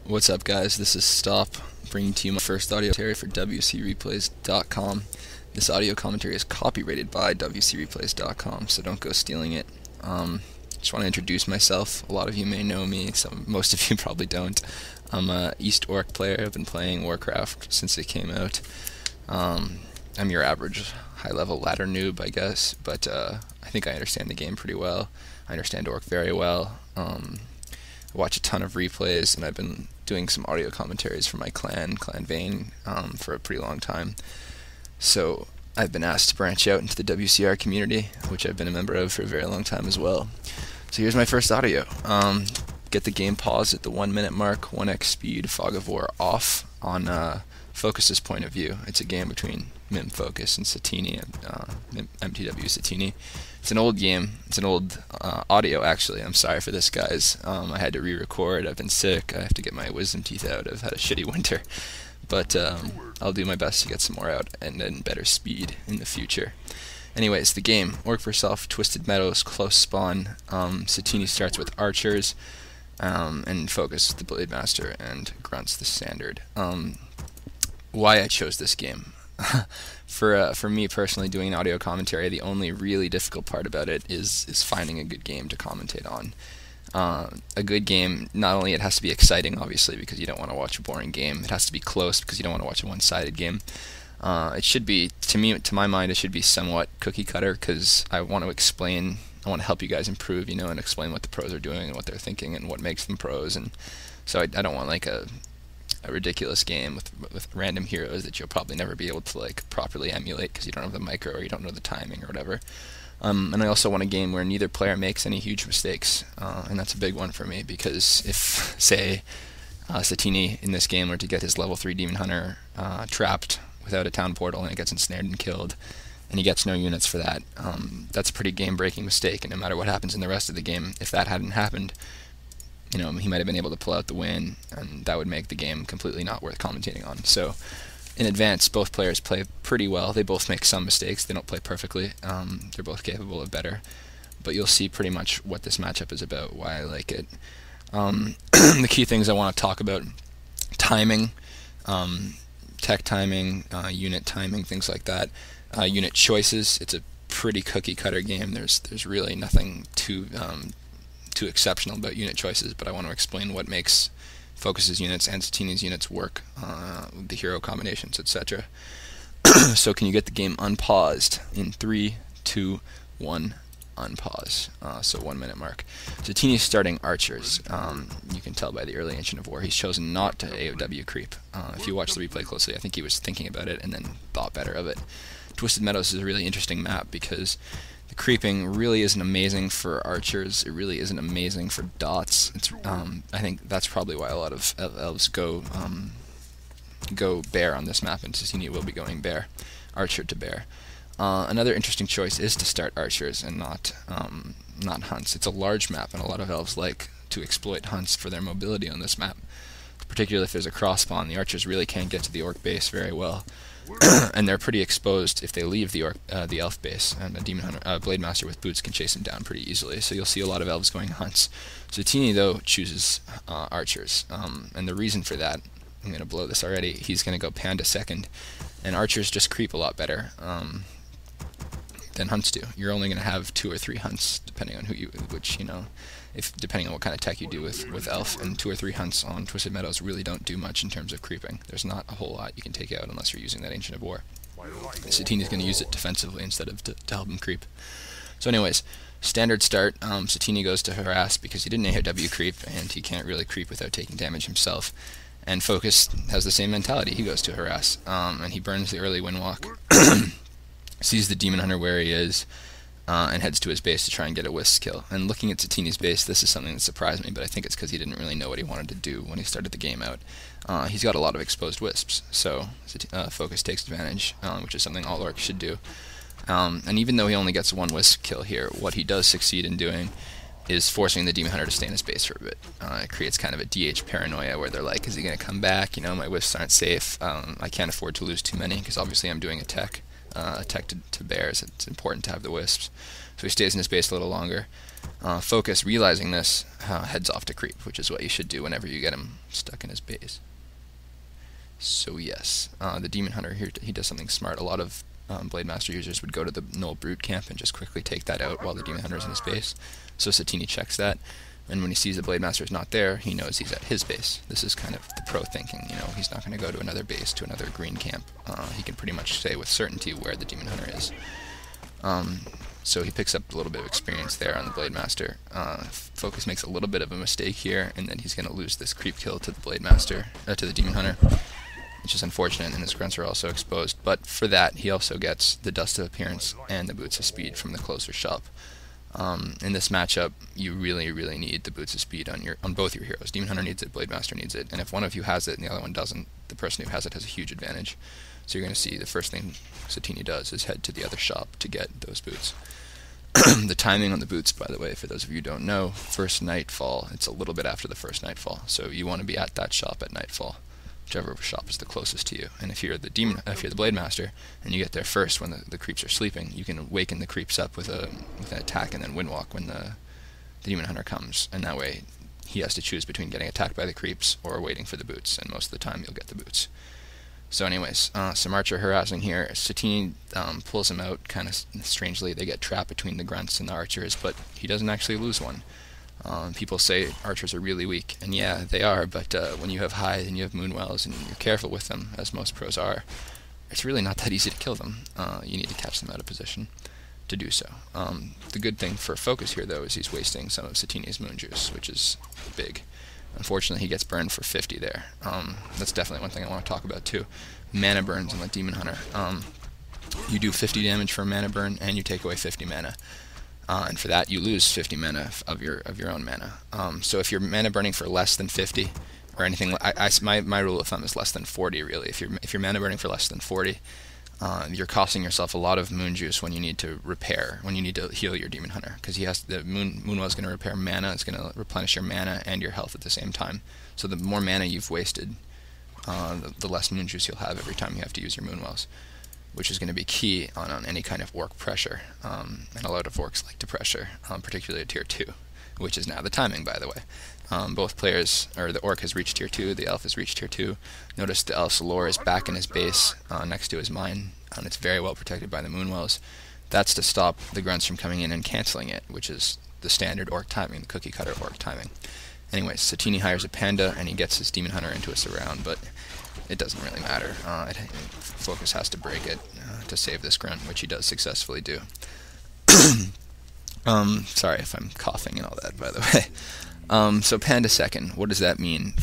What's up, guys? This is St0p bringing to you my first audio commentary for WCReplays.com. This audio commentary is copyrighted by WCReplays.com, so don't go stealing it. Just want to introduce myself. A lot of you may know me, most of you probably don't. I'm a East Orc player. I've been playing Warcraft since it came out. I'm your average high-level ladder noob, I guess, but I think I understand the game pretty well. I understand Orc very well. I watch a ton of replays, and I've been doing some audio commentaries for my clan Vane, for a pretty long time. So I've been asked to branch out into the WCR community, which I've been a member of for a very long time as well. So here's my first audio. Get the game paused at the 1 minute mark, 1x speed, Fog of War off on Focus's point of view. It's a game between Mim Focus and St0p, MTW St0p. It's an old game. It's an old audio, actually. I'm sorry for this, guys. I had to re-record. I've been sick. I have to get my wisdom teeth out. I've had a shitty winter. But I'll do my best to get some more out and then better speed in the future. Anyways, the game. Orc vs. Elf, Twisted Meadows, close spawn. St0p starts with archers, and Focus the Blade Master, and Grunts the standard. Why I chose this game. For me personally, doing an audio commentary, the only really difficult part about it is finding a good game to commentate on. A good game, not only it has to be exciting, obviously, because you don't want to watch a boring game. It has to be close because you don't want to watch a one-sided game. It should be, to my mind, it should be somewhat cookie cutter, because I want to explain. I want to help you guys improve, and explain what the pros are doing and what they're thinking and what makes them pros. And so I don't want like a ridiculous game with random heroes that you'll probably never be able to like properly emulate because you don't have the micro or you don't know the timing or whatever. And I also want a game where neither player makes any huge mistakes, and that's a big one for me, because if, say, St0p in this game were to get his level 3 Demon Hunter trapped without a town portal and it gets ensnared and killed, and he gets no units for that, that's a pretty game-breaking mistake, and no matter what happens in the rest of the game, if that hadn't happened, he might have been able to pull out the win, and that would make the game completely not worth commentating on. So, in advance, both players play pretty well. They both make some mistakes. They don't play perfectly. They're both capable of better. But you'll see pretty much what this matchup is about, why I like it. The key things I want to talk about: timing, tech timing, unit timing, things like that. Unit choices. It's a pretty cookie-cutter game. There's really nothing too exceptional about unit choices, but I want to explain what makes Focus's units and St0p's units work, the hero combinations, etc. So can you get the game unpaused in 3, 2, 1, unpause. So 1 minute mark. St0p's starting archers. You can tell by the early Ancient of War he's chosen not to AOW creep. If you watch the replay closely, I think he was thinking about it and then thought better of it. Twisted Meadows is a really interesting map because the creeping really isn't amazing for archers. It really isn't amazing for dots. It's I think that's probably why a lot of elves go bear on this map, and St0p will be going bear, archer to bear. Another interesting choice is to start archers and not hunts. It's a large map, and a lot of elves like to exploit hunts for their mobility on this map. Particularly if there's a cross spawn, the archers really can't get to the orc base very well. And they're pretty exposed if they leave the elf base, and a Demon Hunter, Blade Master with boots can chase them down pretty easily. So you'll see a lot of elves going hunts. So St0p though chooses archers, and the reason for that, I'm going to blow this already. He's going to go Panda second, and archers just creep a lot better than hunts do. You're only going to have 2 or 3 hunts depending on depending on what kind of tech you do with elf, and 2 or 3 hunts on Twisted Meadows really don't do much in terms of creeping. There's not a whole lot you can take out unless you're using that Ancient of War. St0p is going to use it defensively instead of to help him creep. So anyways, standard start, St0p goes to harass because he didn't AOW creep, and he can't really creep without taking damage himself. And Focus has the same mentality. He goes to harass, and he burns the early windwalk, sees the Demon Hunter where he is, and heads to his base to try and get a wisp kill. And looking at St0p's base, this is something that surprised me, but I think it's because he didn't really know what he wanted to do when he started the game out. He's got a lot of exposed wisps, so Focus takes advantage, which is something all orcs should do. And even though he only gets 1 wisp kill here, what he does succeed in doing is forcing the Demon Hunter to stay in his base for a bit. It creates kind of a DH paranoia where they're like, is he going to come back? My wisps aren't safe. I can't afford to lose too many because obviously I'm doing a tech. attack to bears. It's important to have the wisps. So he stays in his base a little longer. Focus, realizing this, heads off to creep, which is what you should do whenever you get him stuck in his base. So yes, the Demon Hunter here, he does something smart. A lot of Blade Master users would go to the Null Brute camp and just quickly take that out while the Demon Hunter is in his base. So St0p checks that, and when he sees the Blade Master is not there, he knows he's at his base. This is kind of the pro thinking, you know, he's not going to go to another base, to another green camp. He can pretty much say with certainty where the Demon Hunter is. So he picks up a little bit of experience there on the Blade Master. Focus makes a little bit of a mistake here, and then he's going to lose this creep kill to the Blade Master, to the Demon Hunter, which is unfortunate, and his grunts are also exposed. But for that, he also gets the Dust of Appearance and the Boots of Speed from the closer shop. In this matchup, you really, really need the Boots of Speed on both your heroes. Demon Hunter needs it, Blade Master needs it, and if one of you has it and the other one doesn't, the person who has it has a huge advantage. So you're going to see the first thing St0p does is head to the other shop to get those boots. The timing on the boots, by the way, for those of you who don't know, first nightfall, it's a little bit after the first nightfall, so you want to be at that shop at nightfall, whichever shop is the closest to you. And if you're the Blade Master, and you get there first when the creeps are sleeping, you can waken the creeps up with an attack and then windwalk when the Demon Hunter comes, and that way he has to choose between getting attacked by the creeps or waiting for the boots, and most of the time you'll get the boots. So anyways, some archer harassing here. St0p pulls him out kind of strangely. They get trapped between the grunts and the archers, but he doesn't actually lose one. People say archers are really weak, and yeah, they are, but when you have Hythe and you have Moonwells and you're careful with them, as most pros are, it's really not that easy to kill them. You need to catch them out of position to do so. The good thing for Focus here, though, is he's wasting some of St0p's Moon Juice, which is big. Unfortunately, he gets burned for 50 there. That's definitely one thing I want to talk about too. Mana burns on the Demon Hunter. You do 50 damage for a mana burn, and you take away 50 mana. And for that, you lose 50 mana of your own mana. So if you're mana burning for less than 50, or anything, my rule of thumb is less than 40. Really, if you're mana burning for less than 40, you're costing yourself a lot of Moon Juice when you need to repair, when you need to heal your Demon Hunter, because the Moonwell is going to repair mana, it's going to replenish your mana and your health at the same time. So the more mana you've wasted, the less Moon Juice you'll have every time you have to use your Moonwells, which is going to be key on any kind of orc pressure, and a lot of orcs like to pressure, particularly at tier 2, which is now the timing, by the way. Both players, or the orc has reached tier 2, the elf has reached tier 2. Notice the elf's lore is back in his base, next to his mine, and it's very well protected by the Moonwells. That's to stop the grunts from coming in and cancelling it, which is the standard orc timing, the cookie cutter orc timing. Anyways, St0p hires a panda, and he gets his Demon Hunter into a surround, but it doesn't really matter. Focus has to break it to save this grunt, which he does successfully do. Sorry if I'm coughing and all that, by the way. So Panda second, what does that mean